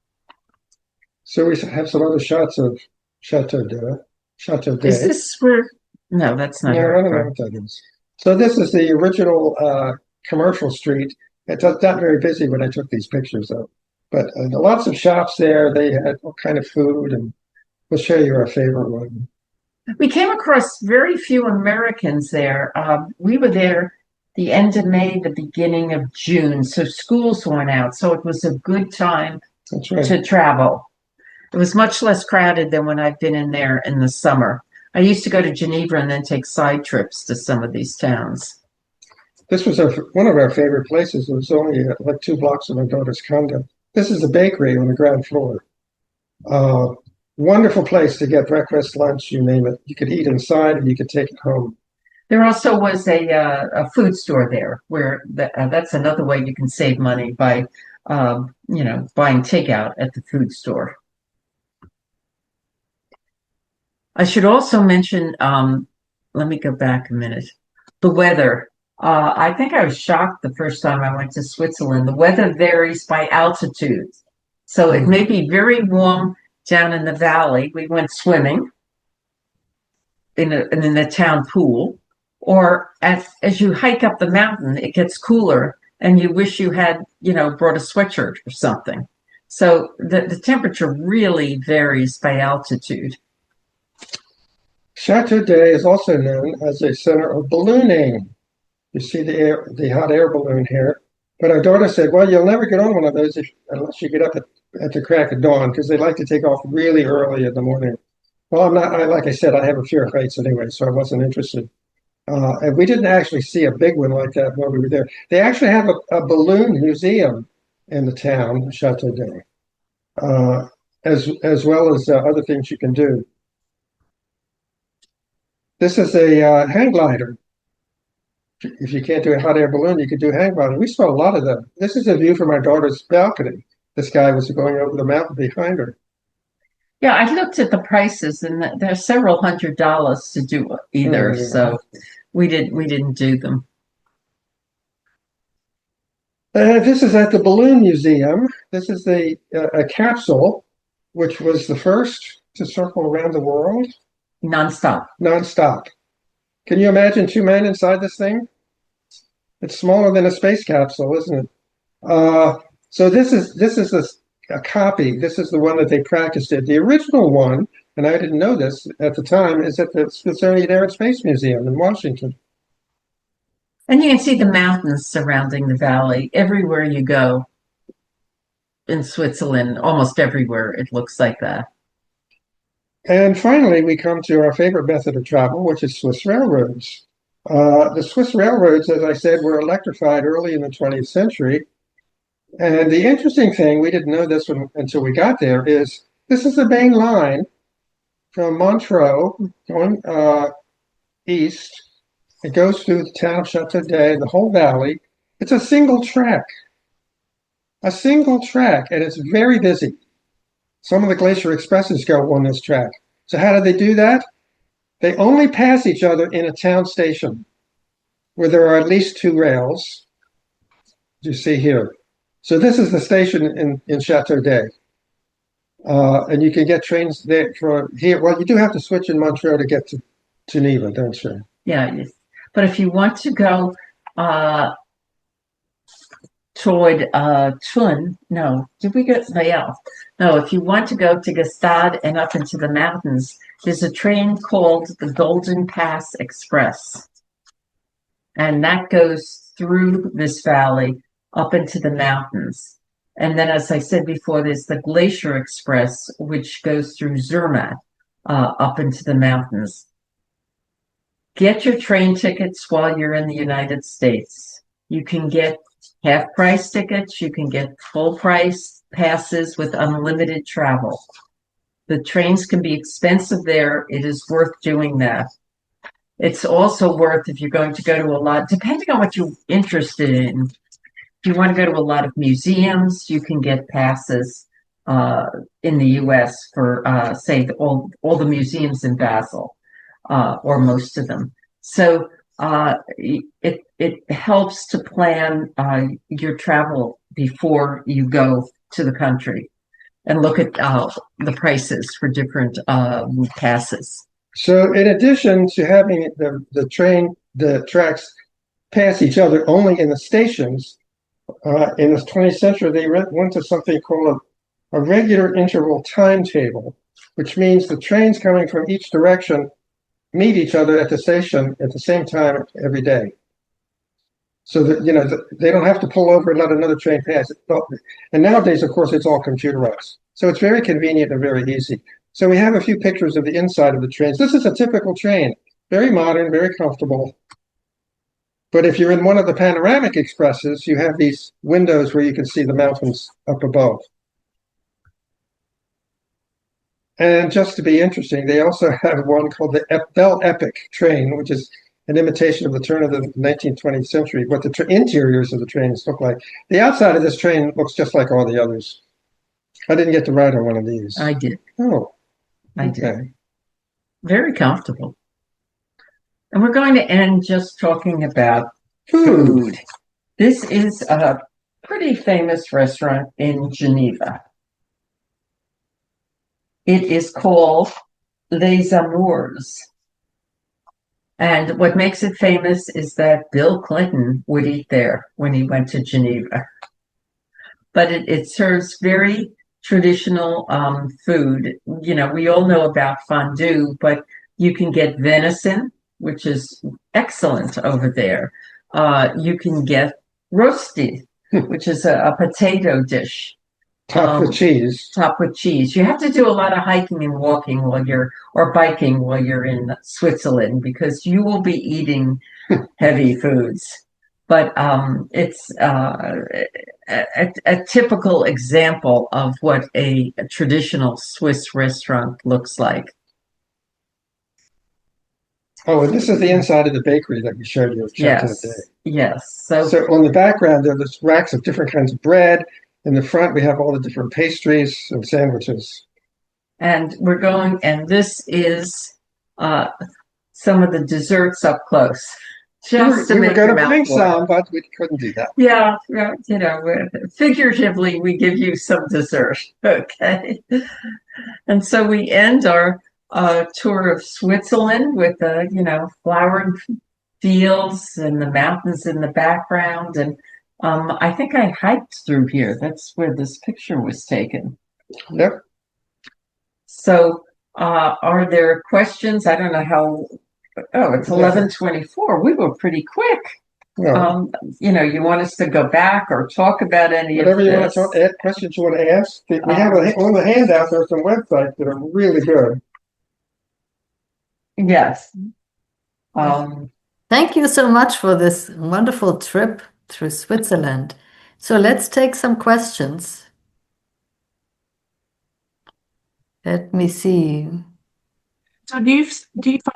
So we have some other shots of Chateau d'Eau. Is this where? No, that's not. No, I don't know what that is. So this is the original commercial street. It's not very busy when I took these pictures, though. But lots of shops there. They had all kind of food, and we'll show you our favorite one. We came across very few Americans there. We were there the end of May, the beginning of June, so schools went out. So it was a good time to travel. It was much less crowded than when I've been in there in the summer. I used to go to Geneva and then take side trips to some of these towns. This was one of our favorite places. It was only like 2 blocks from my daughter's condo. This is the bakery on the ground floor. Wonderful place to get breakfast, lunch, you name it. You could eat inside and you could take it home. There also was a food store there where that's another way you can save money by, buying takeout at the food store. I should also mention, let me go back a minute, the weather. I think I was shocked the first time I went to Switzerland. The weather varies by altitude. So it may be very warm down in the valley. We went swimming in the town pool. Or as you hike up the mountain, it gets cooler and you wish you had, brought a sweatshirt or something. So the temperature really varies by altitude. Chateau d'Eau is also known as a center of ballooning. You see the hot air balloon here. But our daughter said, well, you'll never get on one of those unless you get up at the crack of dawn, because they like to take off really early in the morning. Well, I'm not, like I said, I have a fear of heights anyway, so I wasn't interested. And we didn't actually see a big one like that when we were there. They actually have a balloon museum in the town, Chateau d'Eau, as well as other things you can do. This is a hang glider. If you can't do a hot air balloon, you could do hang glider. We saw a lot of them. This is a view from our daughter's balcony. This guy was going over the mountain behind her. Yeah, I looked at the prices, and there's several $100s to do either. Yeah. So we didn't do them. This is at the Balloon Museum. This is a capsule, which was the first to circle around the world. Nonstop. Can you imagine 2 men inside this thing? It's smaller than a space capsule, isn't it? So this is a copy. This is the one that they practiced at. The original one, and I didn't know this at the time, is at the Smithsonian Air and Space Museum in Washington. And you can see the mountains surrounding the valley everywhere you go in Switzerland. Almost everywhere it looks like that. And finally, we come to our favorite method of travel, which is Swiss railroads. The Swiss railroads, as I said, were electrified early in the 20th century. And the interesting thing, we didn't know this until we got there, is this is the main line from Montreux going east. It goes through the town of Chateau d'Eau, the whole valley. It's a single track. a single track, and it's very busy. Some of the Glacier Expresses go on this track. So how do they do that? They only pass each other in a town station where there are at least two rails, you see here. So this is the station in Chateau d'Ay. And you can get trains there for here. Well, you do have to switch in Montreal to get to Geneva, don't you? Yeah, but if you want to go toward Thun, no, did we get yeah? No, if you want to go to Gstaad and up into the mountains, there's a train called the Golden Pass Express, and that goes through this valley up into the mountains. And then, as I said before, there's the Glacier Express, which goes through Zermatt up into the mountains. Get your train tickets while you're in the United States. You can get half-price tickets. You can get full-price passes with unlimited travel. The trains can be expensive there. It is worth doing that. It's also worth, if you're going to go to a lot, depending on what you're interested in. If you want to go to a lot of museums, you can get passes in the U.S. for, say, all the museums in Basel, or most of them. So it helps to plan your travel before you go to the country and look at the prices for different passes. So in addition to having the tracks pass each other only in the stations, in the 20th century, they went to something called a regular interval timetable, which means the trains coming from each direction meet each other at the station at the same time every day. So that, they don't have to pull over and let another train pass. And nowadays, of course, it's all computerized. So it's very convenient and very easy. So we have a few pictures of the inside of the trains. This is a typical train, very modern, very comfortable. But if you're in one of the panoramic expresses, you have these windows where you can see the mountains up above. And just to be interesting, they also have one called the Belle Epic train, which is an imitation of the turn of the 19th, 20th century, what the interiors of the trains look like. The outside of this train looks just like all the others. I didn't get to ride on one of these. I did. Oh, I did. Very comfortable. And we're going to end just talking about food. This is a pretty famous restaurant in Geneva. It is called Les Amours. And what makes it famous is that Bill Clinton would eat there when he went to Geneva. But it serves very traditional food. We all know about fondue, but you can get venison, which is excellent over there. You can get rosti, which is a potato dish. Topped with cheese. Topped with cheese. You have to do a lot of hiking and walking or biking while you're in Switzerland, because you will be eating heavy foods. But it's a typical example of what a traditional Swiss restaurant looks like. Oh, and this is the inside of the bakery that we showed you. Yes. Yes. So on the background, there are racks of different kinds of bread. In the front, we have all the different pastries and sandwiches. And this is some of the desserts up close. Just we were going to bring some, but we couldn't do that. Yeah, figuratively, we give you some dessert. Okay. And so we end our tour of Switzerland with flowered fields and the mountains in the background. And I think I hiked through here. That's where this picture was taken. Yep. So are there questions? I don't know how. Oh, it's 11:24. We were pretty quick. Yeah. You want us to go back or talk about any whatever of this? You want to talk, add questions you want to ask. We have on the handout. There are some websites that are really good. Yes. Thank you so much for this wonderful trip through Switzerland. So let's take some questions. Let me see. So do you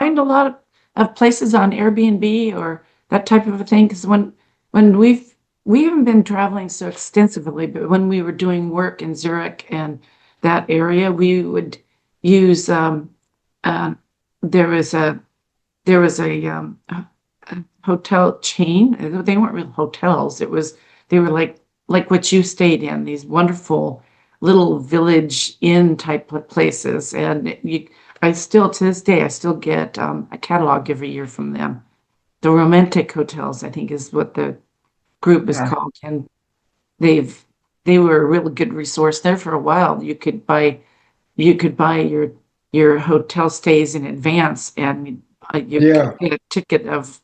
find a lot of places on Airbnb or that type of a thing? Because when we've we haven't been traveling so extensively, but when we were doing work in Zurich and that area, we would use uh, there was a a hotel chain. They weren't real hotels. They were like what you stayed in, these wonderful little village inn type of places. And I still, to this day, I still get a catalog every year from them. The Romantic Hotels, I think, is what the group is Yeah. called, and they've they were a really good resource there for a while. You could buy your hotel stays in advance, and you Yeah. could get a ticket of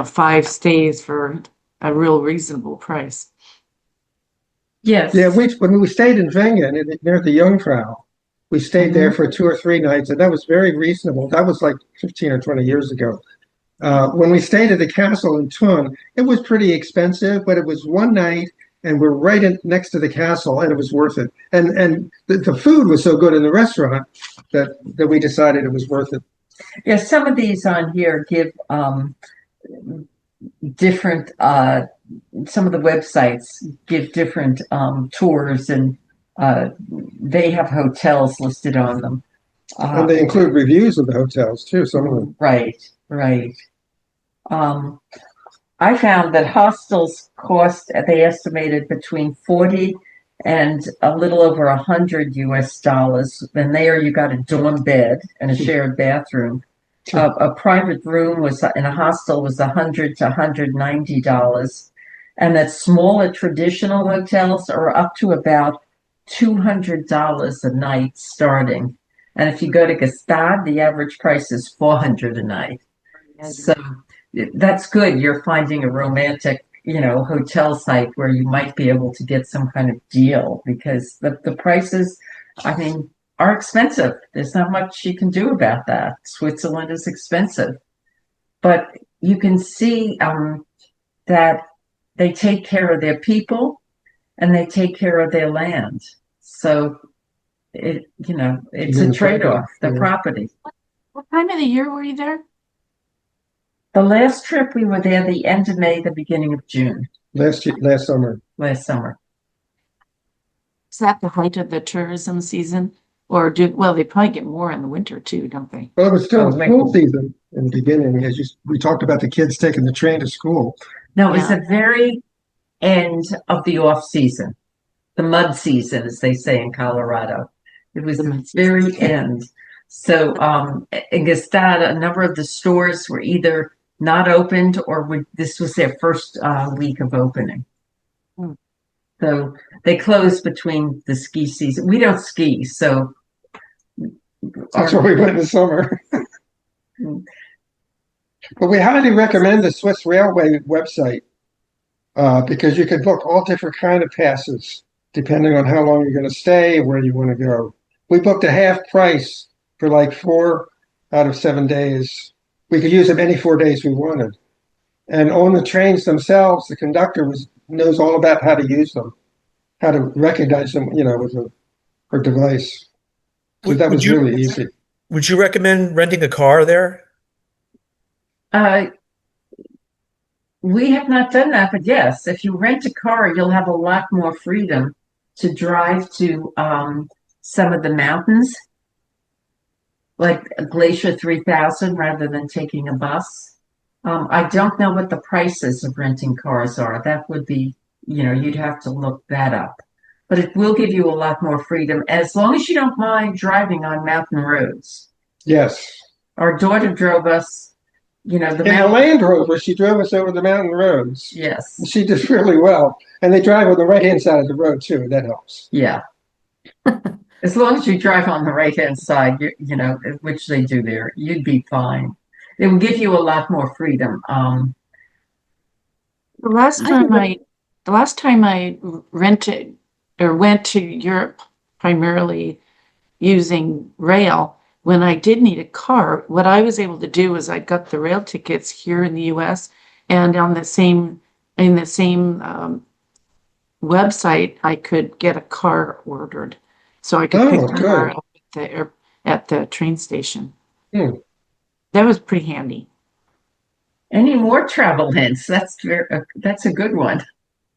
5 stays for a real reasonable price. Yes. Yeah, when we stayed in Wengen near the Jungfrau, we stayed there for 2 or 3 nights, and that was very reasonable. That was like 15 or 20 years ago. When we stayed at the castle in Thun, it was pretty expensive, but it was one night, and we're right next to the castle, and it was worth it. And the food was so good in the restaurant that we decided it was worth it. Yeah, some of these on here give different some of the websites give different tours, and they have hotels listed on them. And they include reviews of the hotels too, some of them. Right, right. I found that hostels cost, they estimated between 40 and a little over $100 US. And there you got a dorm bed and a shared bathroom. A private room was in a hostel was $100 to $190, and that smaller traditional hotels are up to about $200 a night starting. And if you go to Gestad, the average price is $400 a night. So that's good. You're finding a romantic, hotel site where you might be able to get some kind of deal, because the prices, I mean, are expensive. There's not much you can do about that. Switzerland is expensive, but you can see that they take care of their people and they take care of their land. So it's a trade-off. The property. What time of the year were you there? The last trip we were there, the end of May, the beginning of June. Last summer. Last summer. Is that the height of the tourism season? Or they probably get more in the winter too, don't they? Well, it was still Oh, school season in the beginning, we talked about the kids taking the train to school. No, it was the very end of the off season, the mud season, as they say in Colorado. It was the very end. So in Gestad, a number of the stores were either not opened or this was their first week of opening. So they closed between the ski season. We don't ski, so that's where we went in the summer. But we highly recommend the Swiss Railway website because you can book all different kind of passes depending on how long you're going to stay, where you want to go. We booked a half price for like 4 out of 7 days. We could use them any 4 days we wanted. And on the trains themselves, the conductor knows all about how to use them, how to recognize them, with her device. So that was really easy. Would you recommend renting a car there? We have not done that, but yes, if you rent a car, you'll have a lot more freedom to drive to some of the mountains, like Glacier 3000, rather than taking a bus. I don't know what the prices of renting cars are. That would be, you'd have to look that up. But it will give you a lot more freedom as long as you don't mind driving on mountain roads. Yes. Our daughter drove us, the Land Rover, she drove us over the mountain roads. Yes. She did really well. And they drive on the right-hand side of the road, too. That helps. Yeah. As long as you drive on the right-hand side, which they do there, you'd be fine. It will give you a lot more freedom. The last time I rented or went to Europe primarily using rail, when I did need a car, what I was able to do was I got the rail tickets here in the US, and in the same website, I could get a car ordered. So I could pick the car up at the train station. That was pretty handy. Any more travel hints? That's a good one.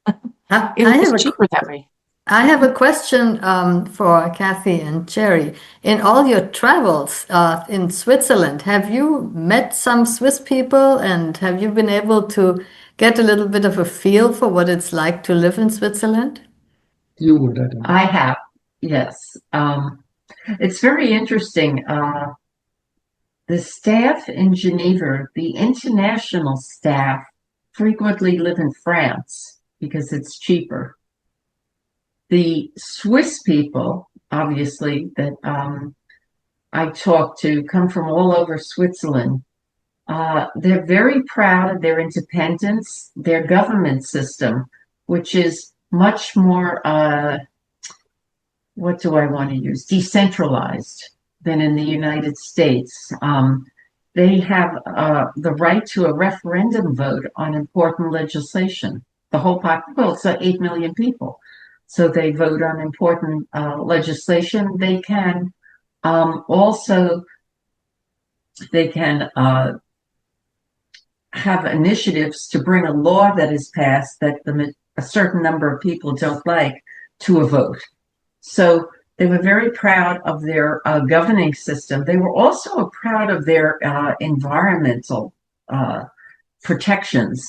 It I have was a cheaper that way. I have a question for Kathy and Cherry. In all your travels in Switzerland, have you met some Swiss people and have you been able to get a little bit of a feel for what it's like to live in Switzerland? You would, I don't know. I have, yes. It's very interesting. The staff in Geneva, the international staff, frequently live in France because it's cheaper. The Swiss people, obviously, that I talk to come from all over Switzerland. They're very proud of their independence, their government system, which is much more, what do I want to use, decentralized than in the United States. They have the right to a referendum vote on important legislation. The whole well, it's 8 million people. So they vote on important legislation. They can also, they can have initiatives to bring a law that is passed that a certain number of people don't like to a vote. So they were very proud of their governing system. They were also proud of their environmental protections.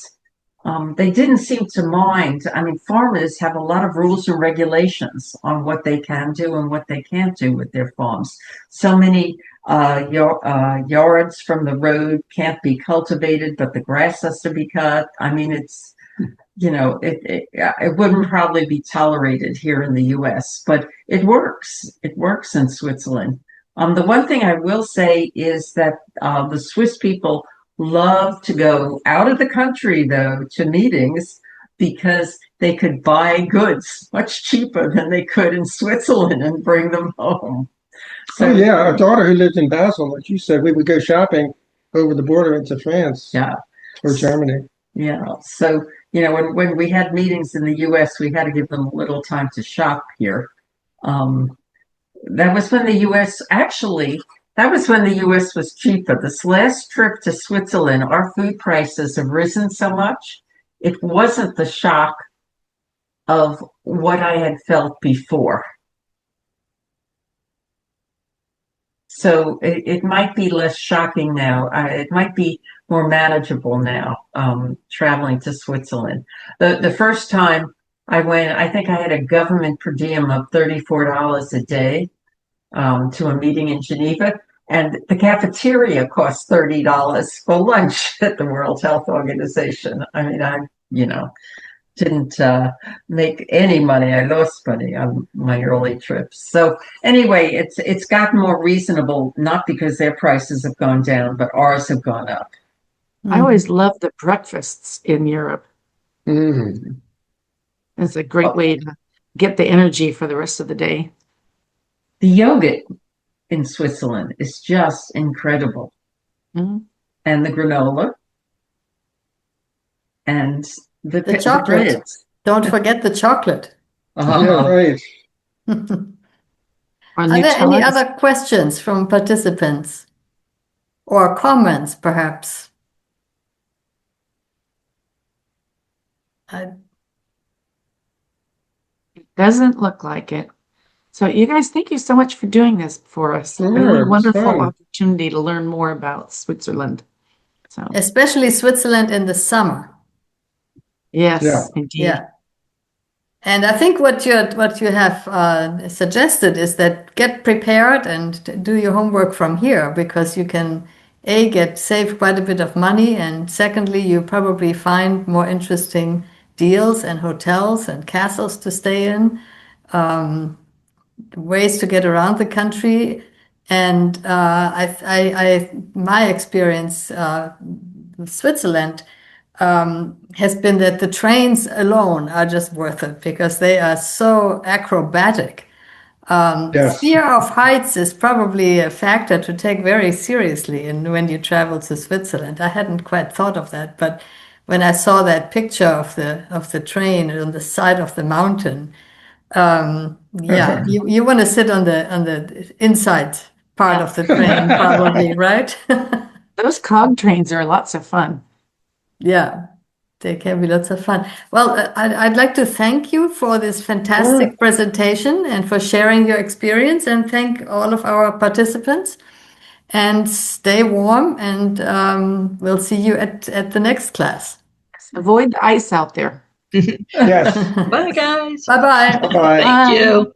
They didn't seem to mind. I mean, farmers have a lot of rules and regulations on what they can do and what they can't do with their farms. So many yards from the road can't be cultivated, but the grass has to be cut. I mean, it's, it wouldn't probably be tolerated here in the US, but it works. It works in Switzerland. The one thing I will say is that the Swiss people love to go out of the country, though, to meetings because they could buy goods much cheaper than they could in Switzerland and bring them home. So, yeah, our daughter who lives in Basel, like you said, we would go shopping over the border into France or Germany. Yeah. So, when we had meetings in the US, we had to give them a little time to shop here. That was when the US was cheaper. This last trip to Switzerland, our food prices have risen so much. It wasn't the shock of what I had felt before. So it might be less shocking now. It might be more manageable now, traveling to Switzerland. The first time I went, I think I had a government per diem of $34 a day to a meeting in Geneva. And the cafeteria cost $30 for lunch at the World Health Organization. I mean, I didn't make any money. I lost money on my early trips. So anyway, it's gotten more reasonable, not because their prices have gone down, but ours have gone up. I always love the breakfasts in Europe. Mm-hmm. It's a great way to get the energy for the rest of the day. The yogurt in Switzerland is just incredible. Mm-hmm. And the granola and the chocolate. Don't forget the chocolate. Yeah, right. Are there any other questions from participants or comments, perhaps? It doesn't look like it. So you guys, thank you so much for doing this for us. Sure, really it's wonderful fun. opportunity to learn more about Switzerland. So Especially Switzerland in the summer. yes, Yeah. indeed. Yeah. And I think what you have suggested is that get prepared and do your homework from here, because you can save quite a bit of money, and secondly, you probably find more interesting deals and hotels and castles to stay in, ways to get around the country. And my experience with Switzerland has been that the trains alone are just worth it because they are so acrobatic. Yes. Fear of heights is probably a factor to take very seriously when you travel to Switzerland. I hadn't quite thought of that, but when I saw that picture of the train on the side of the mountain, you want to sit on the inside part of the train, probably, right? Those cog trains are lots of fun. Yeah. They can be lots of fun. Well, I'd like to thank you for this fantastic presentation and for sharing your experience, and thank all of our participants. And stay warm, and we'll see you at the next class. Avoid the ice out there. Yes. Bye, guys. Bye-bye. Bye. Thank you.